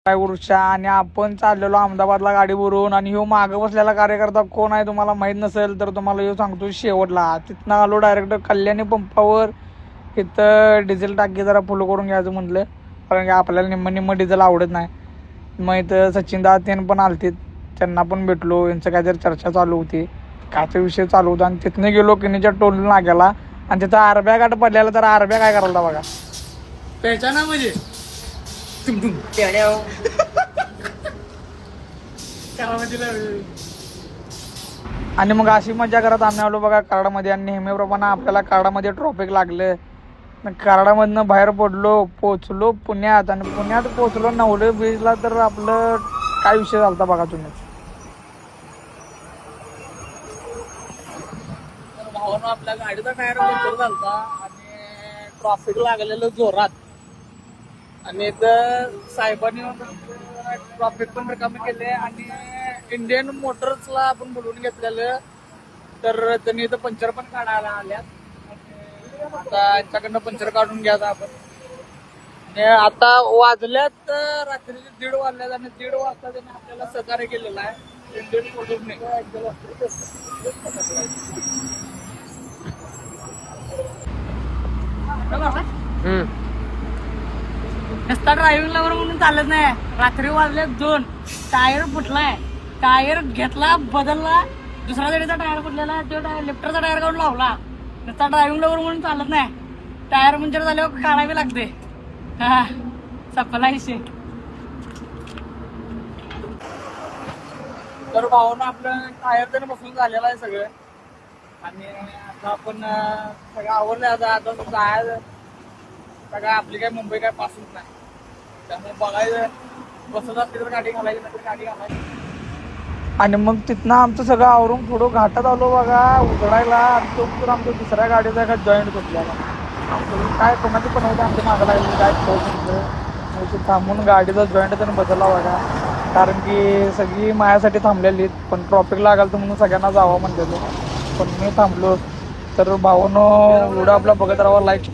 ड्रायव्हरच्या आणि आपण चाललेलो अहमदाबादला गाडी भरून आणि ह्यो मागं बसलेला कार्यकर्ता कोण आहे तुम्हाला माहीत नसेल तर तुम्हाला ह्यो सांगतो शेवटला. तिथनं आलो डायरेक्ट कल्याणी पंपावर. इथं डिझेल टाकी जरा फुल करून घ्यायचं म्हटलं, कारण की आपल्याला निम्म डिझेल आवडत नाही. मग इथं सचिन दादा त्यानं पण आलते, त्यांना पण भेटलो. यांचं काहीतरी चर्चा चालू होती, काहीतरी विषय चालू होता. आणि तिथनं गेलो किनीच्या टोल नाग्याला आणि तिथं आरब्या गाठ पडलेला. तर आरब्या काय करायला बघा, पेचाना म्हणजे आणि मग अशी मजा करत आम्ही आलो बघा कराडामध्ये. आणि नेहमीप्रमाणे आपल्याला कराडामध्ये ट्रॉफिक लागलं. कराडामधनं बाहेर पडलो, पोचलो पुण्यात. आणि पुण्यात पोचलो नवले बीचला. तर आपलं काय विषय झालता बघा तुम्ही. भावानं आपल्या गाडीचा टायर पंक्चर झालता आणि ट्रॉफिक लागलेलं जोरात. आणि इथं साहेबांनी ट्रॉफिक पण रिकामी केले आणि इंडियन मोटर्सला आपण बोलवून घेतलेलं. तर त्यांनी इथं पंक्चर पण काढायला आल्यात. आता यांच्याकडनं पंक्चर काढून घ्यायचं आपण. आणि आता वाजल्यात रात्रीचे 1:30 वाजल्यात आणि 1:30 वाजता त्यांनी आपल्याला सहकार्य केलेलं आहे इंडियन मोटर्सने. नुसता ड्रायव्हिंग लवर म्हणून चालत नाही. रात्री वाजले 2, टायर फुटलाय, टायर घेतला बदलला, दुसरा गाडीचा टायर फुटलेला, तो लिफ्टरचा टायर काढून लावला. नुसता ड्रायव्हिंग लवर म्हणून चालत नाही. टायर पंक्चर झाल्यावर काढावी लागते. हा सपला विषय. तर भावानं आपलं टायर त्याने बसून झालेलं आहे सगळं. आणि आता आपण सगळं आवडलं. आता जायचं सगळं. आपली काय मुंबई काय पासून नाही, त्यामुळे बघायचं. बसत असली तर गाडी घालायची, नाही तर गाडी घालायची. आणि मग तिथनं आमचं सगळं आवरून पुढं घाटात आलो बघा उजडायला. आणि तो तर आमच्या दुसऱ्या गाडीचा एका जॉईंट तुटलेला. काय कोणाची पण होतं आमच्या मागं लागली काय ठोक. थांबून गाडीचा जॉईंट त्यानं बदलला बघा, कारण की सगळी माझ्यासाठी थांबलेली. पण ट्रॉफिक लागाल तर म्हणून सगळ्यांना जावं म्हणलेलं, पण मी थांबलो. तर भावानं व्हिडिओ आपला बघत राहावा, लाईक